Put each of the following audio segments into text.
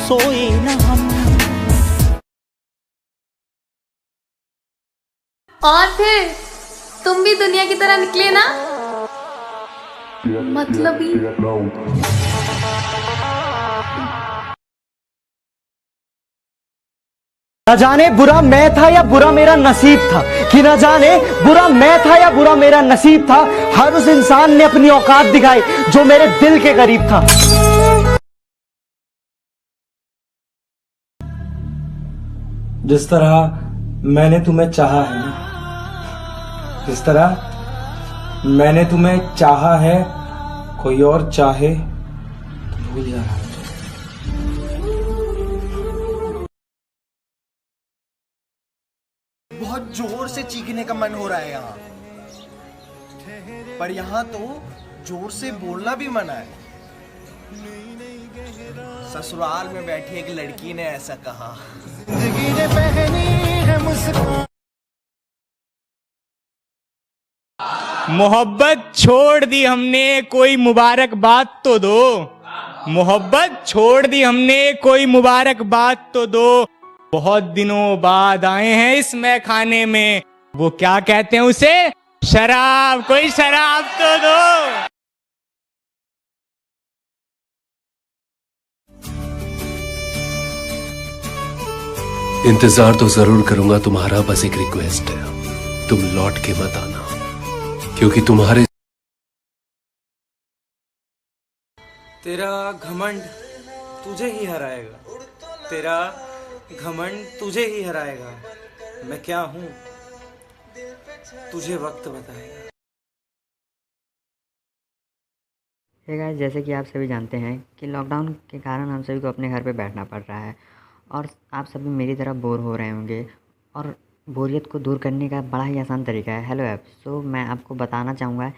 सोए न हम। और फिर तुम भी दुनिया की तरह निकले ना, मतलबी। न जाने बुरा मैं था या बुरा मेरा नसीब था, कि न जाने बुरा मैं था या बुरा मेरा नसीब था। हर उस इंसान ने अपनी औकात दिखाई जो मेरे दिल के करीब था। जिस तरह मैंने तुम्हें चाहा है ना, जिस तरह मैंने तुम्हें चाहा है, कोई और चाहे तो भूल जाना। बहुत जोर से चीखने का मन हो रहा है यहाँ, पर यहाँ तो जोर से बोलना भी मना है। ससुराल में बैठी एक लड़की ने ऐसा कहा। जिंदगी ने पहनी है मुस्कान। मोहब्बत छोड़ दी हमने, कोई मुबारकबाद तो दो। मोहब्बत छोड़ दी हमने, कोई मुबारकबाद तो दो। बहुत दिनों बाद आए हैं इस मैखाने में, वो क्या कहते हैं उसे, शराब। कोई शराब तो दो। इंतजार तो जरूर करूंगा तुम्हारा, बस एक रिक्वेस्ट है, तुम लौट के मत आना, क्योंकि तुम्हारे तेरा घमंड तुझे ही हराएगा, तेरा घमंड तुझे ही हराएगा। मैं क्या हूं तुझे वक्त बताएगा। हे गाइस, जैसे कि आप सभी जानते हैं कि लॉकडाउन के कारण हम सभी को अपने घर पे बैठना पड़ रहा है और आप सभी मेरी तरह बोर हो रहे होंगे, और बोरियत को दूर करने का बड़ा ही आसान तरीका है हेलो ऐप। सो मैं आपको बताना चाहूँगा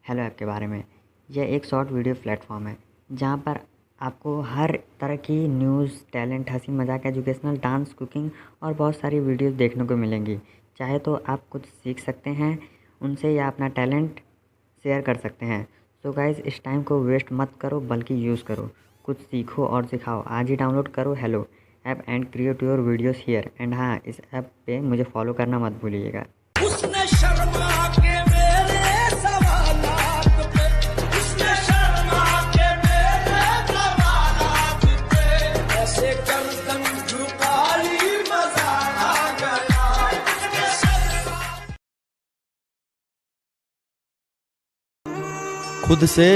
हेलो ऐप के बारे में। यह एक शॉर्ट वीडियो प्लेटफॉर्म है जहाँ पर आपको हर तरह की न्यूज़, टैलेंट, हंसी मजाक, एजुकेशनल, डांस, कुकिंग और बहुत सारी वीडियोस देखने को मिलेंगी। चाहे तो आप कुछ सीख सकते हैं उनसे या अपना टैलेंट शेयर कर सकते हैं। सो गाइस, इस टाइम को वेस्ट मत करो बल्कि यूज़ करो, कुछ सीखो और सिखाओ। आज ही डाउनलोड करो hello app and create your videos here. And हाँ, इस ऐप पे मुझे फॉलो करना मत भूलिएगा। उसने शर्मा के मेरे सवालात पे, उसने शर्मा के मेरे सवालात पे, ऐसे गर्दन झुका ली मजा आ गया। खुद से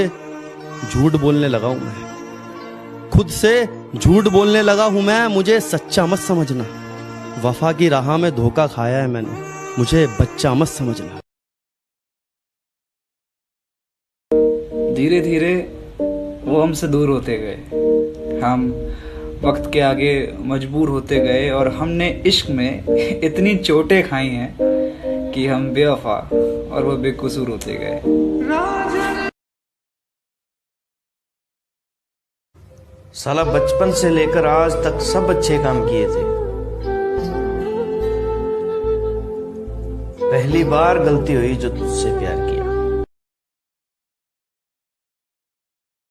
झूठ बोलने लगा हूं मैं, खुद से झूठ बोलने लगा हूं मैं। मुझे सच्चा मत समझना, वफा की राह में धोखा खाया है मैंने, मुझे बच्चा मत समझना। धीरे धीरे वो हमसे दूर होते गए, हम वक्त के आगे मजबूर होते गए और हमने इश्क में इतनी चोटें खाई हैं कि हम बेवफा और वो बेकसूर होते गए। साला बचपन से लेकर आज तक सब अच्छे काम किए थे, पहली बार गलती हुई जो तुझसे प्यार किया।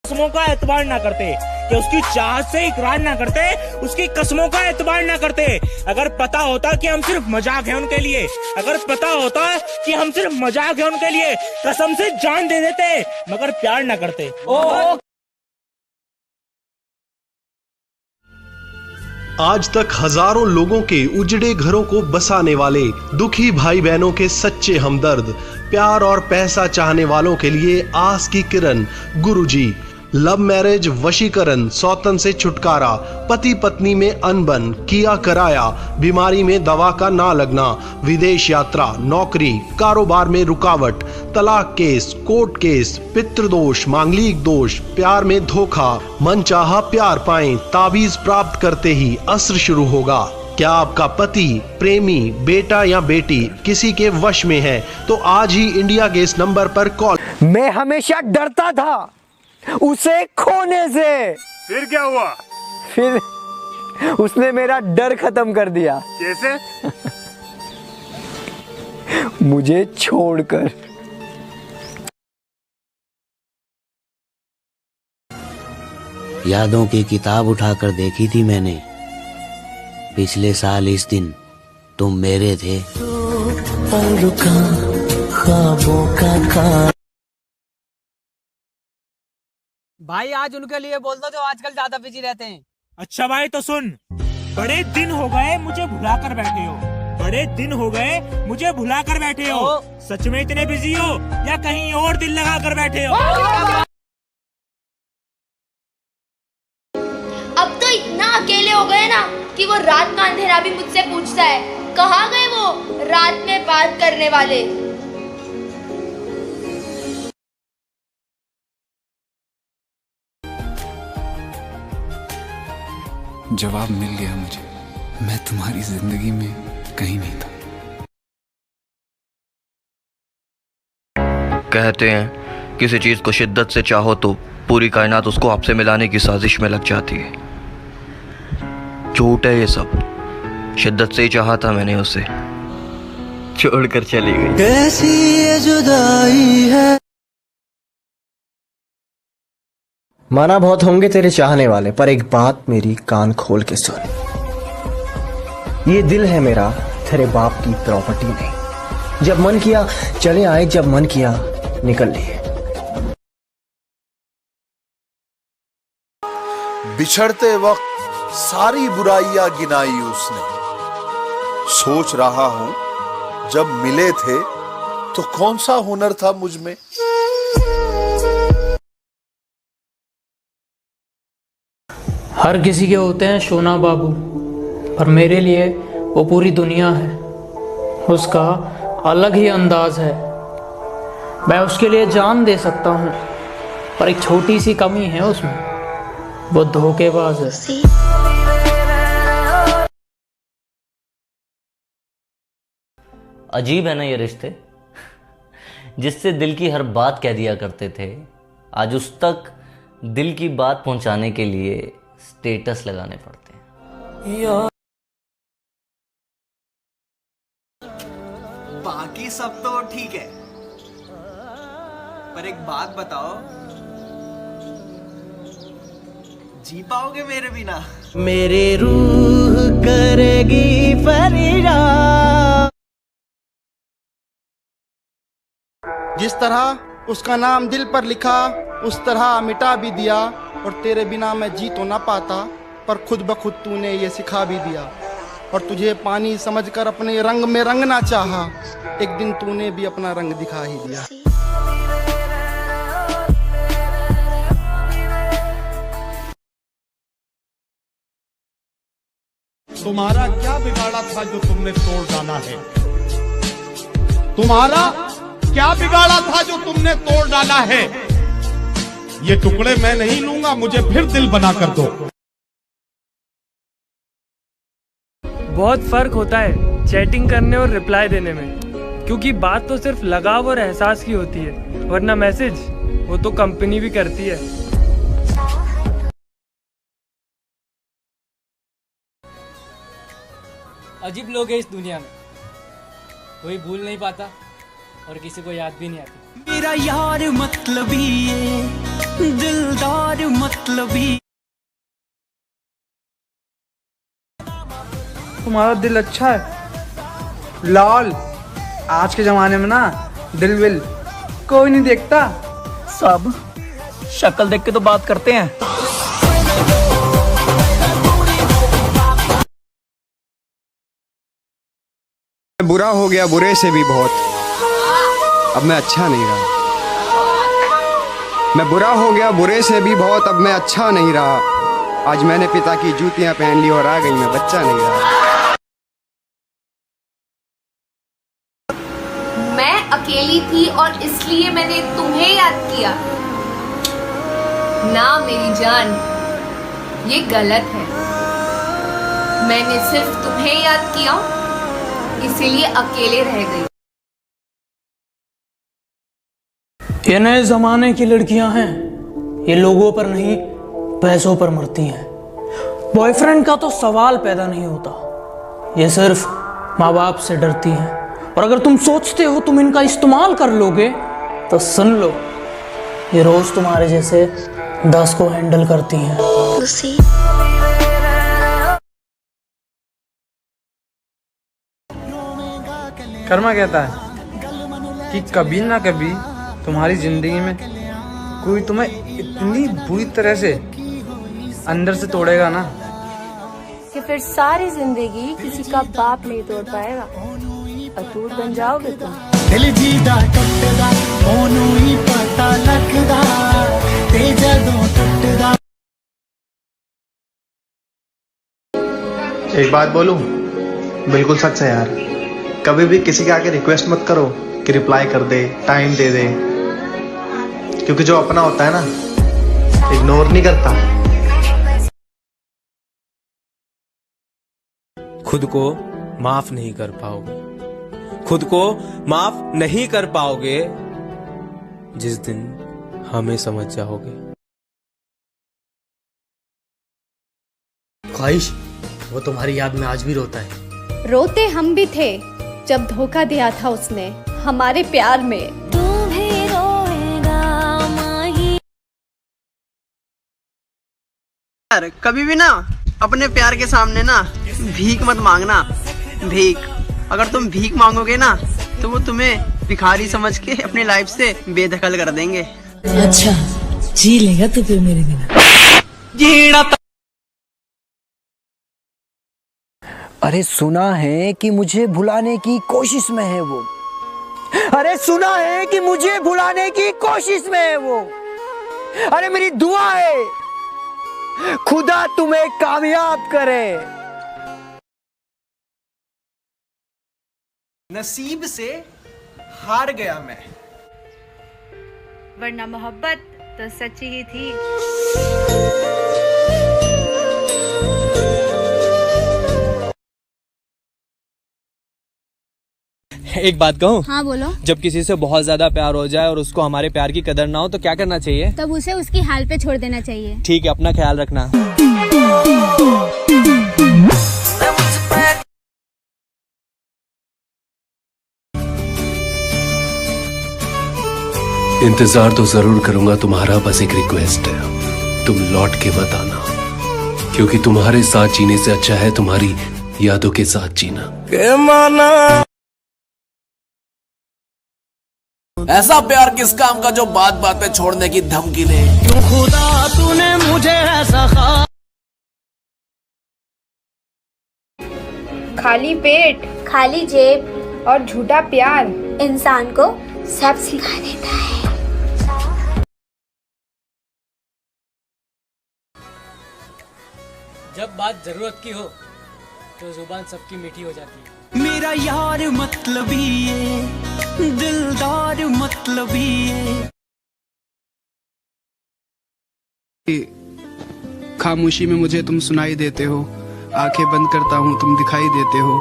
कसमों का एतबार ना करते, कि उसकी चाहत से इकरार ना करते, उसकी कसमों का एतबार ना करते। अगर पता होता कि हम सिर्फ मजाक है उनके लिए, अगर पता होता कि हम सिर्फ मजाक है उनके लिए, कसम से जान दे देते, मगर प्यार ना करते। आज तक हजारों लोगों के उजड़े घरों को बसाने वाले दुखी भाई बहनों के सच्चे हमदर्द, प्यार और पैसा चाहने वालों के लिए आस की किरण गुरुजी। लव मैरिज, वशीकरण, सौतन से छुटकारा, पति पत्नी में अनबन, किया कराया, बीमारी में दवा का ना लगना, विदेश यात्रा, नौकरी, कारोबार में रुकावट, तलाक केस, कोर्ट केस, पितृदोष, मांगलिक दोष, प्यार में धोखा, मनचाहा प्यार पाएं, ताबीज प्राप्त करते ही असर शुरू होगा। क्या आपका पति, प्रेमी, बेटा या बेटी किसी के वश में है तो आज ही इंडिया के इस नंबर पर कॉल। मैं हमेशा डरता था उसे खोने से। फिर क्या हुआ? फिर उसने मेरा डर खत्म कर दिया। कैसे? मुझे छोड़कर। यादों की किताब उठाकर देखी थी मैंने, पिछले साल इस दिन तुम मेरे थे। भाई आज उनके लिए बोल दो जो आजकल ज्यादा बिजी रहते हैं। अच्छा भाई तो सुन, बड़े दिन हो गए मुझे भुला कर बैठे हो, बड़े दिन हो गए मुझे भुला कर बैठे हो। सच में इतने बिजी हो या कहीं और दिल लगा कर बैठे हो? अब तो इतना अकेले हो गए ना कि वो रात का अंधेरा भी मुझसे पूछता है, कहाँ गए वो रात में बात करने वाले। जवाब मिल गया मुझे, मैं तुम्हारी जिंदगी में कहीं नहीं था। कहते हैं किसी चीज को शिद्दत से चाहो तो पूरी कायनात उसको आपसे मिलाने की साजिश में लग जाती है। झूठ है ये सब, शिद्दत से ही चाहा था मैंने उसे, छोड़कर चली गई। कैसी ये जुदाई है। माना बहुत होंगे तेरे चाहने वाले, पर एक बात मेरी कान खोल के सुन, ये दिल है मेरा तेरे बाप की प्रॉपर्टी नहीं। जब मन किया चले आए, जब मन किया निकल लिए। बिछड़ते वक्त सारी बुराइयां गिनाई उसने, सोच रहा हूं जब मिले थे तो कौन सा हुनर था मुझ में। हर किसी के होते हैं सोना बाबू, पर मेरे लिए वो पूरी दुनिया है। उसका अलग ही अंदाज है, मैं उसके लिए जान दे सकता हूँ, पर एक छोटी सी कमी है उसमें, वो धोखेबाज है। अजीब है ना ये रिश्ते, जिससे दिल की हर बात कह दिया करते थे, आज उस तक दिल की बात पहुंचाने के लिए स्टेटस लगाने पड़ते हैं। बाकी सब तो ठीक है, पर एक बात बताओ, जी पाओगे मेरे बिना? मेरे रूह करेगी फरियाद। जिस तरह उसका नाम दिल पर लिखा उस तरह मिटा भी दिया, और तेरे बिना मैं जी तो ना पाता, पर खुद ब खुद तूने ये सिखा भी दिया। और तुझे पानी समझकर अपने रंग में रंगना चाहा, एक दिन तूने भी अपना रंग दिखा ही दिया। तुम्हारा क्या बिगाड़ा था जो तुमने तोड़ डाला है? तुम्हारा क्या बिगाड़ा था जो तुमने तोड़ डाला है? ये टुकड़े मैं नहीं लूंगा, मुझे फिर दिल बना कर दो। बहुत फर्क होता है चैटिंग करने और रिप्लाई देने में, क्योंकि बात तो सिर्फ लगाव और एहसास की होती है, वरना मैसेज वो तो कंपनी भी करती है। अजीब लोग हैं इस दुनिया में, कोई भूल नहीं पाता और किसी को याद भी नहीं आती। मेरा यार मतलबी है, दिलदार मतलबी। तुम्हारा दिल अच्छा है लाल, आज के जमाने में ना दिल विल कोई नहीं देखता, सब शक्ल देख के तो बात करते हैं। बुरा हो गया बुरे से भी बहुत, अब मैं अच्छा नहीं रहा। मैं बुरा हो गया बुरे से भी बहुत, अब मैं अच्छा नहीं रहा। आज मैंने पिता की जूतियां पहन ली और आ गई, मैं बच्चा नहीं रहा। मैं अकेली थी और इसलिए मैंने तुम्हें याद किया ना मेरी जान, ये गलत है। मैंने सिर्फ तुम्हें याद किया, इसीलिए अकेले रह गई। ये नए जमाने की लड़कियां हैं, ये लोगों पर नहीं पैसों पर मरती हैं। बॉयफ्रेंड का तो सवाल पैदा नहीं होता, ये सिर्फ माँ बाप से डरती हैं। और अगर तुम सोचते हो तुम इनका इस्तेमाल कर लोगे तो सुन लो, ये रोज तुम्हारे जैसे 10 को हैंडल करती हैं। Lucy. कर्मा कहता है कि कभी ना कभी तुम्हारी जिंदगी में कोई तुम्हें इतनी बुरी तरह से अंदर से तोड़ेगा ना कि फिर सारी जिंदगी किसी का बाप नहीं तोड़ पाएगा, अटूट बन जाओगे तुम। दिल जीदा टुटदा ओनू ही पता लगदा ते जदों टुटदा। एक बात बोलूं, बिल्कुल सच है यार। कभी भी किसी के आगे रिक्वेस्ट मत करो कि रिप्लाई कर दे, टाइम दे दे, क्योंकि जो अपना होता है ना, इग्नोर नहीं करता। खुद को माफ नहीं कर पाओगे, खुद को माफ नहीं कर पाओगे जिस दिन हमें समझ जाओगे। ख्वाहिश वो तुम्हारी याद में आज भी रोता है। रोते हम भी थे जब धोखा दिया था उसने हमारे प्यार में। तू भी रोएगा माही। यार कभी भी ना अपने प्यार के सामने ना भीख मत मांगना। भीख, अगर तुम भीख मांगोगे ना तो वो तुम्हें भिखारी समझ के अपनी लाइफ से बेदखल कर देंगे। अच्छा जी लेगा तो फिर मेरे बिना। अरे सुना है कि मुझे भुलाने की कोशिश में है वो। अरे सुना है कि मुझे भुलाने की कोशिश में है वो। अरे मेरी दुआ है खुदा तुम्हें कामयाब करे। नसीब से हार गया मैं, वरना मोहब्बत तो सच्ची ही थी। एक बात कहूँ? हाँ बोलो। जब किसी से बहुत ज्यादा प्यार हो जाए और उसको हमारे प्यार की कदर ना हो तो क्या करना चाहिए? तब उसे उसकी हाल पे छोड़ देना चाहिए। ठीक है, अपना ख्याल रखना। इंतजार तो जरूर करूंगा तुम्हारा, बस एक रिक्वेस्ट है, तुम लौट के मत आना, क्योंकि तुम्हारे साथ जीने से अच्छा है तुम्हारी यादों के साथ जीना। ऐसा प्यार किस काम का जो बात बात पे छोड़ने की धमकी दे। क्यों खुदा तूने मुझे ऐसा खाली पेट, खाली जेब और झूठा प्यार इंसान को सब सिखा देता है। जब बात जरूरत की हो तो जुबान सबकी मीठी हो जाती है। मेरा यार मतलबी है, दिलदार मतलबी है। खामोशी में मुझे तुम सुनाई देते हो, आंखें बंद करता हूँ तुम दिखाई देते हो।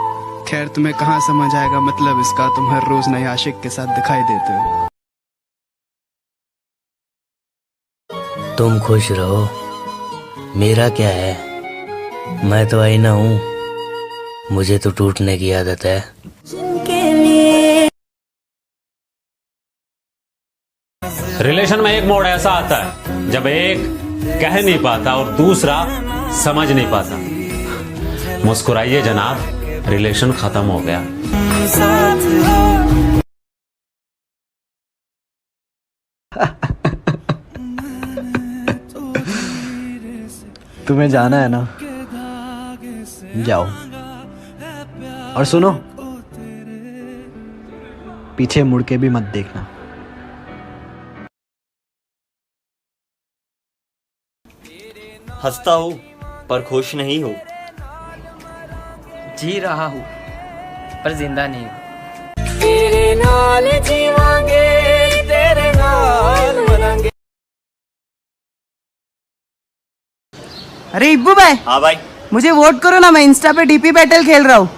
खैर तुम्हें कहाँ समझ आएगा मतलब इसका, तुम हर रोज नए आशिक के साथ दिखाई देते हो। तुम खुश रहो, मेरा क्या है, मैं तो आईना हूँ, मुझे तो टूटने की आदत है। रिलेशन में एक मोड़ ऐसा आता है जब एक कह नहीं पाता और दूसरा समझ नहीं पाता। मुस्कुराइए जनाब, रिलेशन खत्म हो गया। तुम्हें जाना है ना, जाओ। और सुनो, पीछे मुड़ के भी मत देखना। हंसता हूँ पर खुश नहीं हूँ। जी रहा हूँ पर जिंदा नहीं हूँ। तेरे नाल जीवांगे, तेरे नाल मरांगे। अरे इब्बू भाई। हाँ भाई। मुझे वोट करो ना, मैं इंस्टा पे डीपी बैटल खेल रहा हूँ।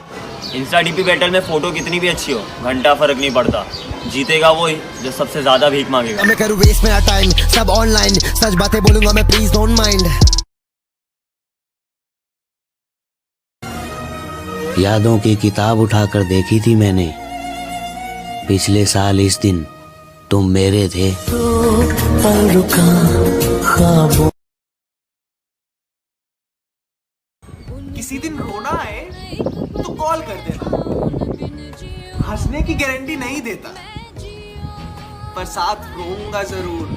इंस्टा डीपी बैटल में फोटो कितनी भी अच्छी हो, घंटा फर्क नहीं पड़ता, जीतेगा वही जो सबसे ज्यादा भीख मांगेगा। मैं करूँ वेस्ट मेरा टाइम, सब ऑनलाइन, सच बातें बोलूंगा मैं, प्लीज डोंट माइंड। यादों की किताब उठाकर देखी थी मैंने, पिछले साल इस दिन तुम मेरे थे। तो पल रुका ख्वाबों किसी दिन रोना आए तो कॉल कर देना। हंसने की गारंटी नहीं देता, पर साथ रोऊंगा जरूर।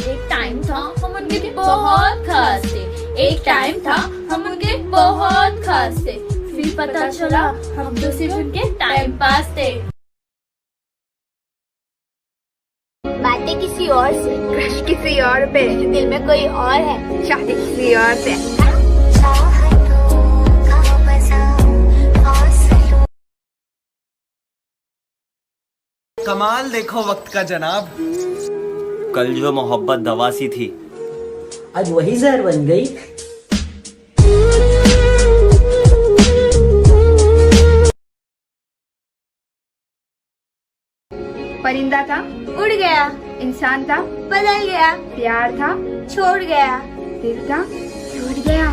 एक टाइम था हम उनके बहुत खास थे, एक टाइम था हम उनके बहुत खास थे, फिर पता चला हम तो सिर्फ उनके टाइम पास थे। बातें किसी और से, क्रश किसी और पे, दिल में कोई और है, शादी किसी और से। कमाल देखो वक्त का जनाब। कल जो मोहब्बत दवा सी थी, आज वही जहर बन गई। परिंदा था, उड़ गया। इंसान था, बदल गया। प्यार था, छोड़ गया। दिल था, टूट गया।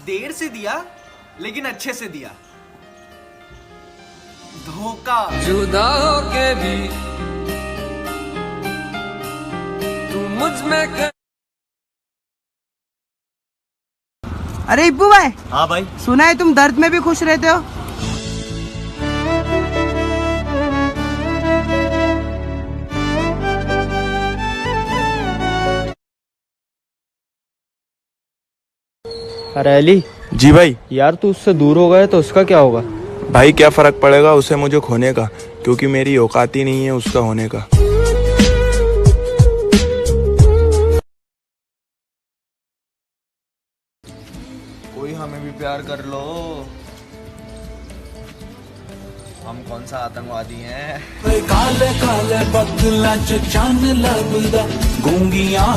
देर से दिया लेकिन अच्छे से दिया। धोखा। जुदा होके भी तू मुझ में कर... अरे इब्बू भाई। हाँ भाई। सुना है तुम दर्द में भी खुश रहते हो। अरे अली। जी भाई। यार तू उससे दूर हो गया तो उसका क्या होगा? भाई क्या फर्क पड़ेगा उसे मुझे खोने का, क्योंकि मेरी औकात ही नहीं है उसका होने का। कोई हमें भी प्यार कर लो। हम कौन सा आतंकवादी हैं? काले काले बदला च चन्न लभदा गूंगियां